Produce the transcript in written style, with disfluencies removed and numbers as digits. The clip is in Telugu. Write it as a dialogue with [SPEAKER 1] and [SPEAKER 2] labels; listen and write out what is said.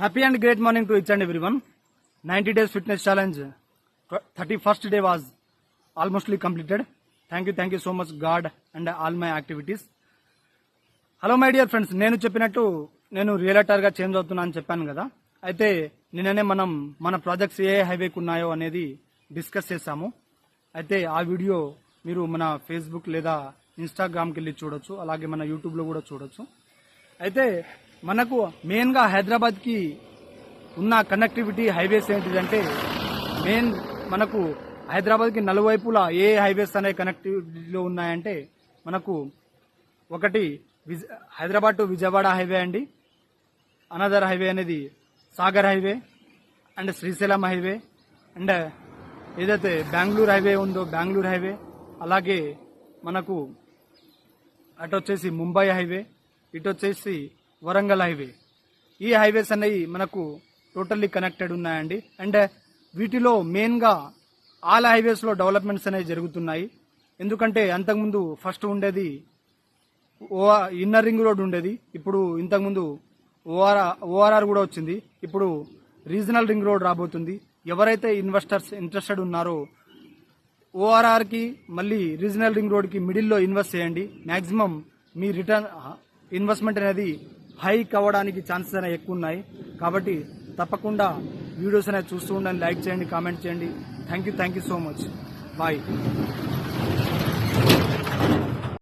[SPEAKER 1] Happy and great morning to each and everyone. 90 days fitness challenge. 31st day was almostly completed. Thank you so much God and all my activities. Hello my dear friends, నేను చెప్పినట్టు నేను రియలేటర్గా చేంజ్ అవుతున్నా అని చెప్పాను కదా. అయితే నిన్ననే మనం మన ప్రాజెక్ట్స్ ఏ హైవేకి ఉన్నాయో అనేది డిస్కస్ చేశాము. అయితే ఆ వీడియో మీరు మన ఫేస్బుక్ లేదా ఇన్స్టాగ్రామ్కి వెళ్ళి చూడొచ్చు, అలాగే మన యూట్యూబ్లో కూడా చూడొచ్చు. అయితే మనకు మెయిన్గా హైదరాబాద్కి ఉన్న కనెక్టివిటీ హైవేస్ ఏంటిదంటే, మెయిన్ మనకు హైదరాబాద్కి నలువైపులా ఏ హైవేస్ అనే కనెక్టివిటీలో ఉన్నాయంటే, మనకు ఒకటి హైదరాబాద్ టు విజయవాడ హైవే అండి, అనదర్ హైవే అనేది Sagar highway and Srisailam highway and ఏదైతే బెంగళూరు హైవే ఉందో బెంగళూరు హైవే, అలాగే మనకు అటు వచ్చేసి ముంబై హైవే, ఇటు వచ్చేసి వరంగల్ హైవే. ఈ హైవేస్ అనేవి మనకు టోటల్లీ కనెక్టెడ్ ఉన్నాయండి. అండ్ వీటిలో మెయిన్గా ఆల్ హైవేస్లో డెవలప్మెంట్స్ అనేవి జరుగుతున్నాయి. ఎందుకంటే అంతకుముందు ఫస్ట్ ఉండేది ఇన్నర్ రింగ్ రోడ్ ఉండేది, ఇప్పుడు ఇంతకుముందు ఓఆర్ఆర్ కూడా వచ్చింది, ఇప్పుడు రీజనల్ రింగ్ రోడ్ రాబోతుంది. ఎవరైతే ఇన్వెస్టర్స్ ఇంట్రెస్టెడ్ ఉన్నారో ఓఆర్ఆర్కి మళ్ళీ రీజనల్ రింగ్ రోడ్కి మిడిల్లో ఇన్వెస్ట్ చేయండి. మ్యాక్సిమం మీ రిటర్న్ ఇన్వెస్ట్మెంట్ అనేది హైక్ అవ్వడానికి ఛాన్సెస్ అనేవి ఎక్కువ ఉన్నాయి. కాబట్టి తప్పకుండా వీడియోస్ అనేవి చూస్తూ ఉండండి, లైక్ చేయండి, కామెంట్ చేయండి. Thank you so much. Bye.